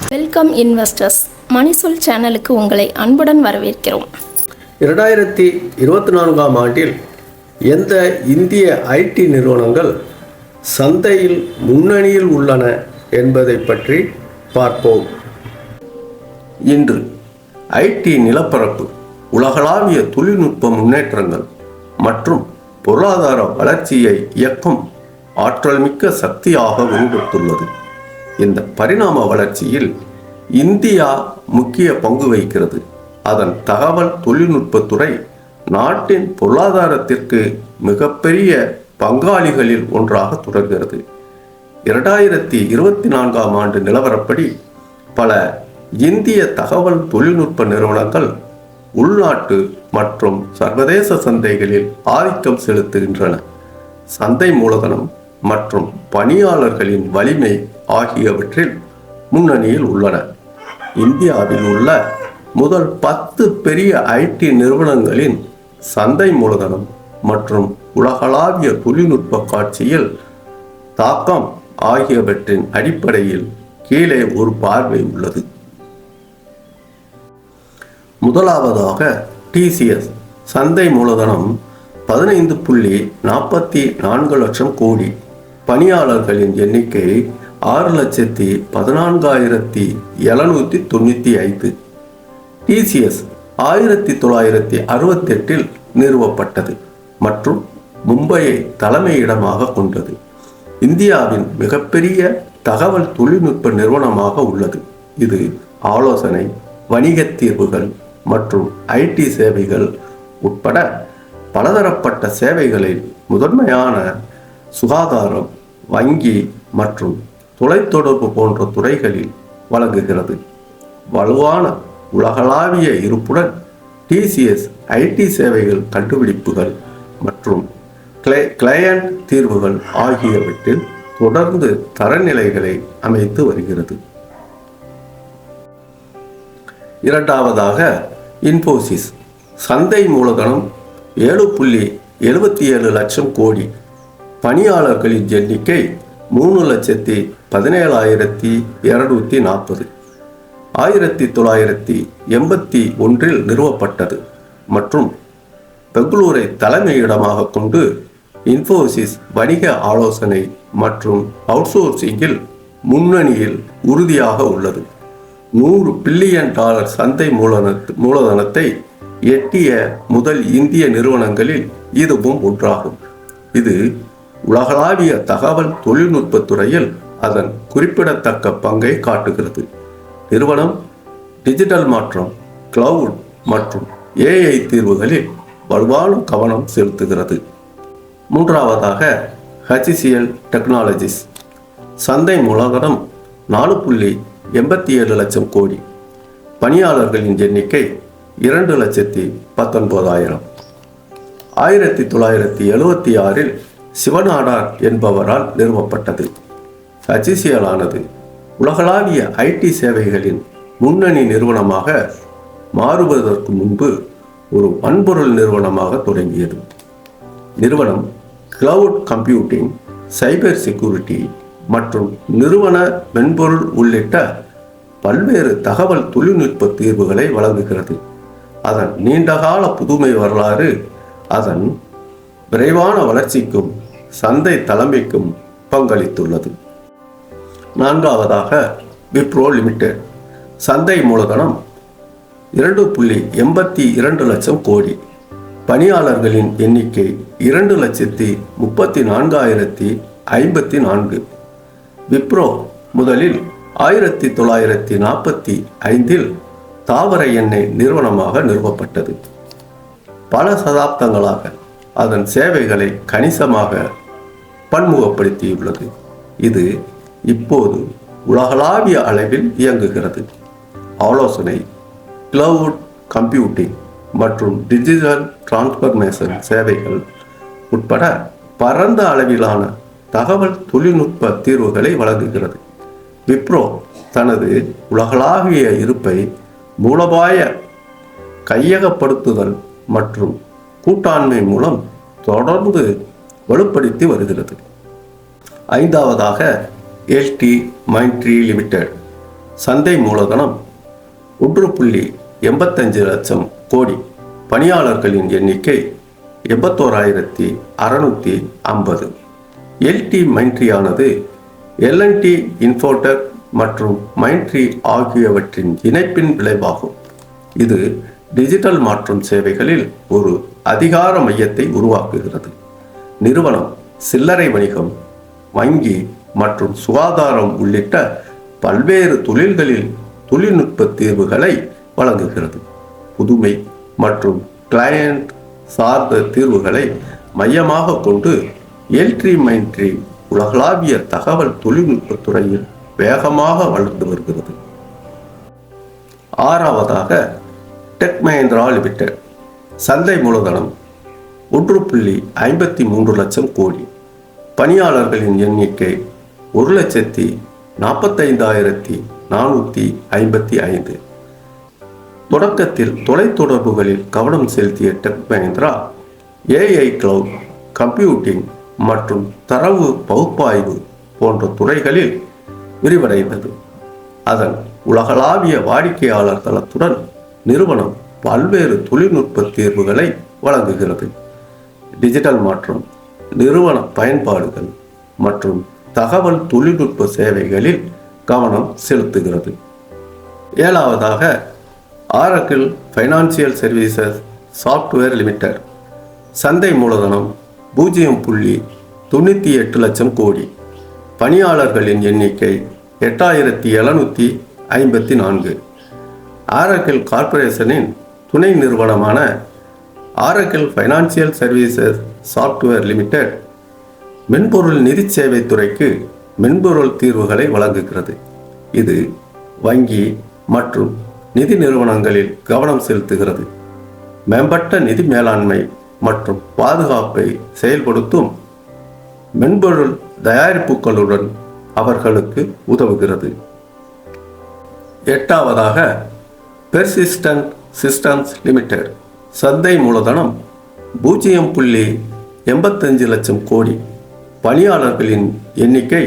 Welcome investors, மணிசொல் சேனலுக்கு உங்களை அன்புடன் வரவேற்கிறோம். 2024ஆம் ஆண்டில் எந்த இந்திய ஐடி நிறுவனங்கள் சந்தையில் முன்னணியில் உள்ளன என்பதை பற்றி பார்ப்போம். இன்று ஐடி நிலப்பரப்பு உலகளாவிய தொழில்நுட்ப முன்னேற்றங்கள் மற்றும் பொருளாதார வளர்ச்சியை இயக்கும் ஆற்றல்மிக்க சக்தியாக உருவெடுத்துள்ளது. இந்த பரிணாம வளர்ச்சியில் இந்தியா முக்கிய பங்கு வகிக்கிறது. அதன் தகவல் தொழில்நுட்பத்துறை நாட்டின் பொருளாதாரத்திற்கு மிகப்பெரிய பங்காளிகளில் ஒன்றாக தொடர்கிறது. 2024ஆம் ஆண்டு நிலவரப்படி பல இந்திய தகவல் தொழில்நுட்ப நிறுவனங்கள் உள்நாட்டு மற்றும் சர்வதேச சந்தைகளில் ஆதிக்கம் செலுத்துகின்றன. சந்தை மூலதனம் மற்றும் பணியாளர்களின் வலிமை ஆகியவற்றில் முன்னணியில் உள்ளன. இந்தியாவில் உள்ள முதல் 10 பெரிய ஐடி நிறுவனங்களின் சந்தை மூலதனம் மற்றும் உலகளாவிய தொழில்நுட்ப காட்சியில் தாக்கம் ஆகியவற்றின் அடிப்படையில் கீழே ஒரு பார்வை உள்ளது. முதலாவதாக TCS சந்தை மூலதனம் 15.44 லட்சம் கோடி. பணியாளர்களின் எண்ணிக்கை 6,14,795. TCS 1968இல் நிறுவப்பட்டது மற்றும் மும்பையை தலைமையிடமாக கொண்டது. இந்தியாவின் மிகப்பெரிய தகவல் தொழில்நுட்ப நிறுவனமாக உள்ளது. இது ஆலோசனை, வணிகத் தீர்வுகள் மற்றும் ஐடி சேவைகள் உட்பட பலதரப்பட்ட சேவைகளில் முதன்மையான சுகாதாரம், வங்கி மற்றும் தொலைத்தொடர்பு போன்ற துறைகளில் வழங்குகிறது. வலுவான உலகளாவிய இருப்புடன் TCS ஐடி சேவைகள், கண்டுபிடிப்புகள் மற்றும் கிளையண்ட் தீர்வுகள் ஆகியவற்றில் தொடர்ந்து தரநிலைகளை அமைத்து வருகிறது. இரண்டாவதாக இன்ஃபோசிஸ் சந்தை மூலதனம் 7.77 லட்சம் கோடி. பணியாளர்களின் எண்ணிக்கை 3,17,240. 1981இல் நிறுவப்பட்டது மற்றும் பெங்களூரை தலைமையிடமாக கொண்டு இன்ஃபோசிஸ் வணிக ஆலோசனை மற்றும் அவுட்சோர்சிங்கில் முன்னணியில் உறுதியாக உள்ளது. $100 பில்லியன் சந்தை மூலதனத்தை எட்டிய முதல் இந்திய நிறுவனங்களில் இதுவும் ஒன்றாகும். இது உலகளாவிய தகவல் தொழில்நுட்பத் துறையில் அதன் குறிப்பிடத்தக்க பங்கை காட்டுகிறது. நிறுவனம் டிஜிட்டல் மாற்றம், கிளவுட் மற்றும் AI தீர்வுகளில் வலுவான கவனம் செலுத்துகிறது. மூன்றாவதாக HCL டெக்னாலஜிஸ் சந்தை மூலதனம் 4.87 லட்சம் கோடி. பணியாளர்களின் எண்ணிக்கை 2,19,000. 1976இல் சிவநாடார் என்பவரால் நிறுவப்பட்டது. HCL ஆனது உலகளாவிய ஐடி சேவைகளின் முன்னணி நிறுவனமாக மாறுவதற்கு முன்பு ஒரு வன்பொருள் நிறுவனமாக தொடங்கியது. நிறுவனம் கிளவுட் கம்ப்யூட்டிங், சைபர் செக்யூரிட்டி மற்றும் நிறுவன மென்பொருள் உள்ளிட்ட பல்வேறு தகவல் தொழில்நுட்ப தீர்வுகளை வழங்குகிறது. அதன் நீண்டகால புதுமை வரலாறு அதன் விரைவான வளர்ச்சிக்கும் சந்தை தலைமைக்கும் பங்களித்துள்ளது. நான்காவதாக விப்ரோ லிமிடெட் சந்தை மூலதனம் 2.82 லட்சம் கோடி. பணியாளர்களின் எண்ணிக்கை 2,34,054. விப்ரோ முதலில் 1945இல் தாவர எண்ணெய் நிறுவனமாக நிறுவப்பட்டது. பல சதாப்தங்களாக அதன் சேவைகளை கணிசமாக பன்முகப்படுத்தியுள்ளது. இது இப்போது உலகளாவிய அளவில் இயங்குகிறது. ஆலோசனை, கிளவுட் கம்ப்யூட்டிங் மற்றும் டிஜிட்டல் டிரான்ஸ்ஃபர்மேஷன் சேவைகள் உட்பட பரந்த அளவிலான தகவல் தொழில்நுட்ப தீர்வுகளை வழங்குகிறது. விப்ரோ தனது உலகளாவிய இருப்பை மூலோபாய கையகப்படுத்துதல் மற்றும் கூட்டாண்மை மூலம் தொடர்ந்து வலுப்படுத்தி வருகிறது. ஐந்தாவதாக LT மைண்ட்ரி லிமிடெட். சந்தை மூலதனம் 1.85 லட்சம் கோடி. பணியாளர்களின் எண்ணிக்கை 81,650. LT மைண்ட்ரியானது L&T இன்ஃபோடெக் மற்றும் மைண்ட்ரி ஆகியவற்றின் இணைப்பின் விளைவாகும். இது டிஜிட்டல் மாற்றும் சேவைகளில் ஒரு அதிகார மையத்தை உருவாக்குகிறது. நிறுவனம் சில்லறை வணிகம், வங்கி மற்றும் சுகாதாரம் உள்ளிட்ட பல்வேறு தொழில்களில் தொழில்நுட்ப தீர்வுகளை வழங்குகிறது. புதுமை மற்றும் கிளையண்ட் சார்ந்த தீர்வுகளை மையமாக கொண்டு LT மைண்ட்ரி உலகளாவிய தகவல் தொழில்நுட்ப துறையில் வேகமாக வளர்ந்து வருகிறது. ஆறாவதாக டெக் மஹிந்திரா லிமிடெட். சந்தை மூலதனம் 1.53 லட்சம் கோடி. பணியாளர்களின் எண்ணிக்கை 1,45,455. தொடக்கத்தில் தொலைத்தொடர்புகளில் கவனம் செலுத்திய tech Mahindra AI cloud computing மற்றும் தரவு பகுப்பாய்வு போன்ற துறைகளில் விரிவடைந்தது. அதன் உலகளாவிய வாடிக்கையாளர் தளத்துடன் நிறுவனம் பல்வேறு தொழில்நுட்ப தீர்வுகளை வழங்குகிறது. டிஜிட்டல் மாற்றம், நிறுவன பயன்பாடுகள் மற்றும் தகவல் தொழில்நுட்ப சேவைகளில் கவனம் செலுத்துகிறது. ஏழாவதாக Oracle financial services software limited. சந்தை மூலதனம் 0.98 லட்சம் கோடி. பணியாளர்களின் எண்ணிக்கை 8,754. ஆரக்கிள் கார்ப்பரேஷனின் துணை நிறுவனமான Oracle financial services software limited மென்பொருள் நிதி சேவை துறைக்கு மென்பொருள் தீர்வுகளை வழங்குகிறது. இது வங்கி மற்றும் நிதி நிறுவனங்களில் கவனம் செலுத்துகிறது. மேம்பட்ட நிதி மேலாண்மை மற்றும் பாதுகாப்பை செயல்படுத்தும் மென்பொருள் தயாரிப்புகளுடன் அவர்களுக்கு உதவுகிறது. எட்டாவதாக பெர்சிஸ்டன்ட் சிஸ்டம்ஸ் லிமிடெட். சந்தை மூலதனம் 0.85 லட்சம் கோடி. பணியாளர்களின் எண்ணிக்கை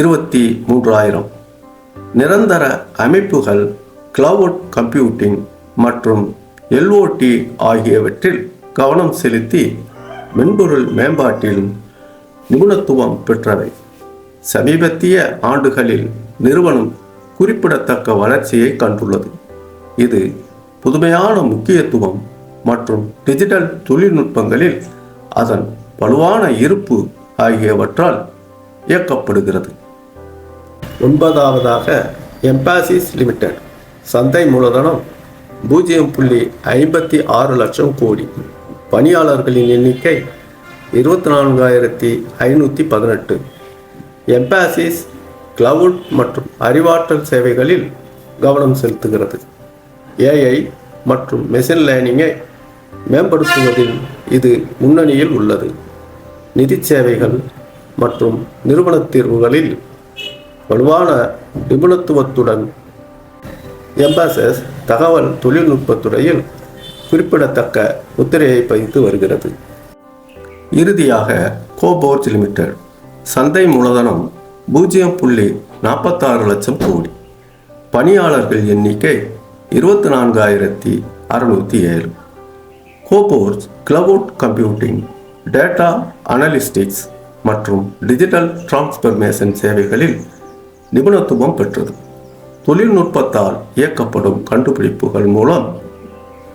23,000. நிரந்தர அமைப்புகள், கிளவுட் கம்ப்யூட்டிங் மற்றும் LOT ஆகியவற்றில் கவனம் செலுத்தி மென்பொருள் மேம்பாட்டிலும் நிபுணத்துவம் பெற்றவை. சமீபத்திய ஆண்டுகளில் நிறுவனம் குறிப்பிடத்தக்க வளர்ச்சியை கண்டுள்ளது. இது புதுமையான முக்கியத்துவம் மற்றும் டிஜிட்டல் தொழில்நுட்பங்களில் அதன் வலுவான இருப்பு ஆகியவற்றால் இயக்கப்படுகிறது. ஒன்பதாவதாக எம்பாசிஸ் லிமிடெட். சந்தை மூலதனம் 0.56 லட்சம் கோடி. பணியாளர்களின் எண்ணிக்கை 24,518. எம்பாசிஸ் கிளவுட் மற்றும் அறிவாற்றல் சேவைகளில் கவனம் செலுத்துகிறது. AI மற்றும் மெஷின் லேர்னிங்கை மேம்படுத்துவதில் இது முன்னணியில் உள்ளது. நிதி சேவைகள் மற்றும் நிறுவன தீர்வுகளில் வலுவான நிபுணத்துவத்துடன் எம்பாசிஸ் தகவல் தொழில்நுட்பத் துறையில் குறிப்பிடத்தக்க முத்திரையை பதித்து வருகிறது. இறுதியாக கோபோர்ஜ் லிமிடெட். சந்தை மூலதனம் 0.46 லட்சம் கோடி. பணியாளர்கள் எண்ணிக்கை 24,607. கோபோர்ஜ் கிளவுட் கம்ப்யூட்டிங், டேட்டா அனலிஸ்டிக்ஸ் மற்றும் டிஜிட்டல் டிரான்ஸ்ஃபர்மேஷன் சேவைகளில் நிபுணத்துவம் பெற்றது. தொழில்நுட்பத்தால் இயக்கப்படும் கண்டுபிடிப்புகள் மூலம்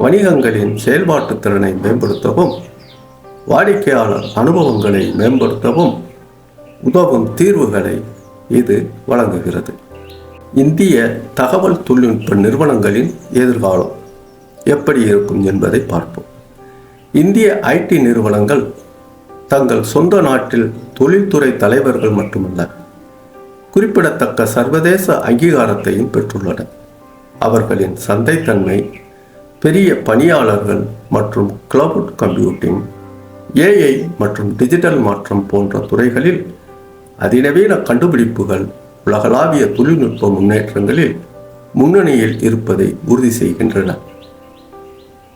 வணிகங்களின் செயல்பாட்டு திறனை மேம்படுத்தவும் வாடிக்கையாளர் அனுபவங்களை மேம்படுத்தவும் உதவும் தீர்வுகளை இது வழங்குகிறது. இந்திய தகவல் தொழில்நுட்ப நிறுவனங்களின் எதிர்காலம் எப்படி இருக்கும் என்பதை பார்ப்போம். இந்திய IT நிறுவனங்கள் தங்கள் சொந்த நாட்டில் தொழில்துறை தலைவர்கள் மட்டுமல்ல, குறிப்பிடத்தக்க சர்வதேச அங்கீகாரத்தையும் பெற்றுள்ளன. அவர்களின் சந்தைத்தன்மை, பெரிய பணியாளர்கள் மற்றும் கிளவுட் கம்ப்யூட்டிங், AI மற்றும் டிஜிட்டல் மாற்றம் போன்ற துறைகளில் அதிநவீன கண்டுபிடிப்புகள் உலகளாவிய தொழில்நுட்ப முன்னேற்றங்களில் முன்னணியில் இருப்பதை உறுதி செய்கின்றன.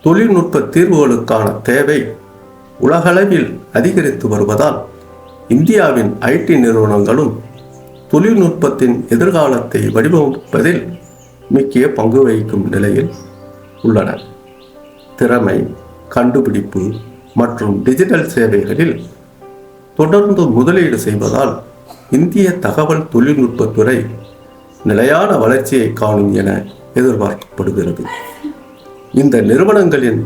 தொழில்நுட்ப தீர்வுகளுக்கான தேவை உலகளவில் அதிகரித்து வருவதால் இந்தியாவின் ஐடி நிறுவனங்களும் தொழில்நுட்பத்தின் எதிர்காலத்தை வடிவமைப்பதில் முக்கிய பங்கு வகிக்கும் நிலையில் உள்ளன. திறமை, கண்டுபிடிப்பு மற்றும் டிஜிட்டல் சேவைகளில் தொடர்ந்து முதலீடு செய்வதால் இந்திய தகவல் தொழில்நுட்பத்துறை நிலையான வளர்ச்சியை காணும் என எதிர்பார்க்கப்படுகிறது. இந்த நிறுவனங்களின்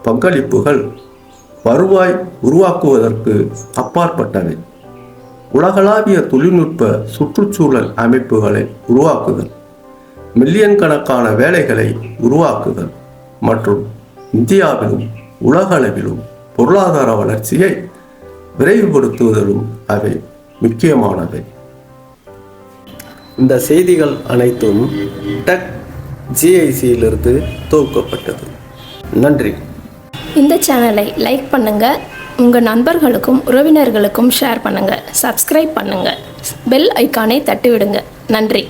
பங்களிப்புகள் வருவாய் உருவாக்குவதற்கு அப்பாற்பட்டவை. உலகளாவிய தொழில்நுட்ப சுற்றுச்சூழல் அமைப்புகளை உருவாக்குதல், மில்லியன் கணக்கான வேலைகளை உருவாக்குதல் மற்றும் இந்தியாவிலும் உலகளவிலும் பொருளாதார வளர்ச்சியை விரைவுபடுத்துவதிலும் அவை முக்கியமானவை. இந்த செய்திகள் அனைத்தும் டெக் ஜிஐசியிலிருந்து தொகுக்கப்பட்டது. நன்றி. இந்த சேனலை லைக் பண்ணுங்கள், உங்கள் நண்பர்களுக்கும் உறவினர்களுக்கும் ஷேர் பண்ணுங்கள், சப்ஸ்கிரைப் பண்ணுங்கள், பெல் ஐக்கானை தட்டி விடுங்க. நன்றி.